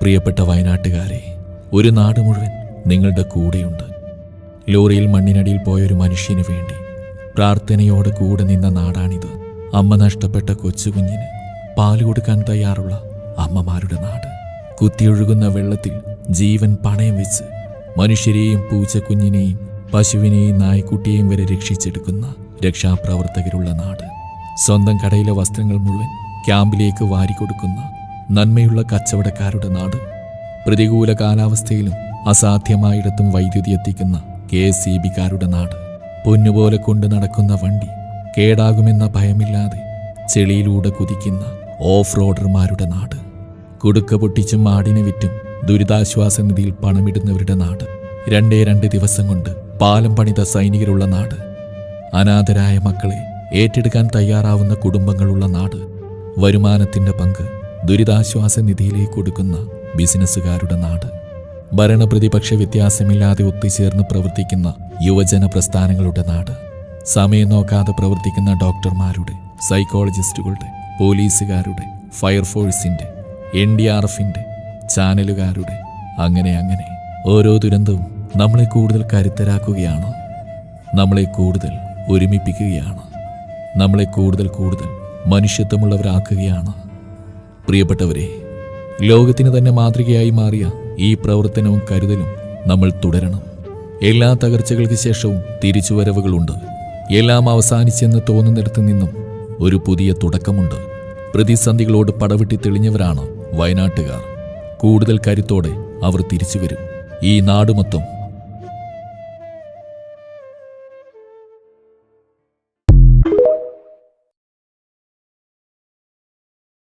പ്രിയപ്പെട്ട വയനാട്ടുകാരെ, ഒരു നാട് മുഴുവൻ നിങ്ങളുടെ കൂടെയുണ്ട്. ലോറിയിൽ മണ്ണിനടിയിൽ പോയൊരു മനുഷ്യന് വേണ്ടി പ്രാർത്ഥനയോടെ കൂടെ നിന്ന നാടാണിത്. അമ്മ നഷ്ടപ്പെട്ട കൊച്ചുകുഞ്ഞിന് പാല് കൊടുക്കാൻ തയ്യാറുള്ള അമ്മമാരുടെ നാട്. കുത്തിയൊഴുകുന്ന വെള്ളത്തിൽ ജീവൻ പണയം വെച്ച് മനുഷ്യരെയും പൂച്ചക്കുഞ്ഞിനെയും പശുവിനെയും നായ്ക്കുട്ടിയെയും വരെ രക്ഷിച്ചെടുക്കുന്ന രക്ഷാപ്രവർത്തകരുള്ള നാട്. സ്വന്തം കടയിലെ വസ്ത്രങ്ങൾ മുഴുവൻ ക്യാമ്പിലേക്ക് വാരിക്കൊടുക്കുന്ന നന്മയുള്ള കച്ചവടക്കാരുടെ നാട്. പ്രതികൂല കാലാവസ്ഥയിലും അസാധ്യമായിടത്തും വൈദ്യുതി എത്തിക്കുന്ന KSEBക്കാരുടെ നാട്. പൊന്നുപോലെ കൊണ്ട് നടക്കുന്ന വണ്ടി കേടാകുമെന്ന ഭയമില്ലാതെ ചെളിയിലൂടെ കുതിക്കുന്ന ഓഫ് റോഡർമാരുടെ നാട്. കുടുക്ക പൊട്ടിച്ചും ആടിനെ വിറ്റും ദുരിതാശ്വാസ നിധിയിൽ പണമിടുന്നവരുടെ നാട്. 2 ദിവസം കൊണ്ട് പാലം പണിത സൈനികരുള്ള നാട്. അനാഥരായ മക്കളെ ഏറ്റെടുക്കാൻ തയ്യാറാവുന്ന കുടുംബങ്ങളുള്ള നാട്. വരുമാനത്തിന്റെ പങ്ക് ദുരിതാശ്വാസ നിധിയിലേക്ക് കൊടുക്കുന്ന ബിസിനസ്സുകാരുടെ നാട്. ഭരണപ്രതിപക്ഷ വ്യത്യാസമില്ലാതെ ഒത്തുചേർന്ന് പ്രവർത്തിക്കുന്ന യുവജന പ്രസ്ഥാനങ്ങളുടെ നാട്. സമയം നോക്കാതെ പ്രവർത്തിക്കുന്ന ഡോക്ടർമാരുടെ, സൈക്കോളജിസ്റ്റുകളുടെ, പോലീസുകാരുടെ, ഫയർഫോഴ്സിന്റെ, NDRFന്റെ, ചാനലുകാരുടെ, അങ്ങനെ ഓരോ ദുരന്തവും നമ്മളെ കൂടുതൽ കരുത്തരാക്കുകയാണ്. നമ്മളെ കൂടുതൽ ഒരുമിപ്പിക്കുകയാണ്. നമ്മളെ കൂടുതൽ മനുഷ്യത്വമുള്ളവരാക്കുകയാണ്. പ്രിയപ്പെട്ടവരെ, ലോകത്തിന് തന്നെ മാതൃകയായി മാറിയ ഈ പ്രവർത്തനവും കരുതലും നമ്മൾ തുടരണം. എല്ലാ തകർച്ചകൾക്ക് ശേഷവും തിരിച്ചുവരവുകളുണ്ട്. എല്ലാം അവസാനിച്ചെന്ന് തോന്നുന്നിടത്തു നിന്നും ഒരു പുതിയ തുടക്കമുണ്ട്. പ്രതിസന്ധികളോട് പടവെട്ടി തെളിഞ്ഞവരാണ് വയനാട്ടുകാർ. കൂടുതൽ കരുത്തോടെ അവർ തിരിച്ചുവരും. ഈ നാട് മൊത്തം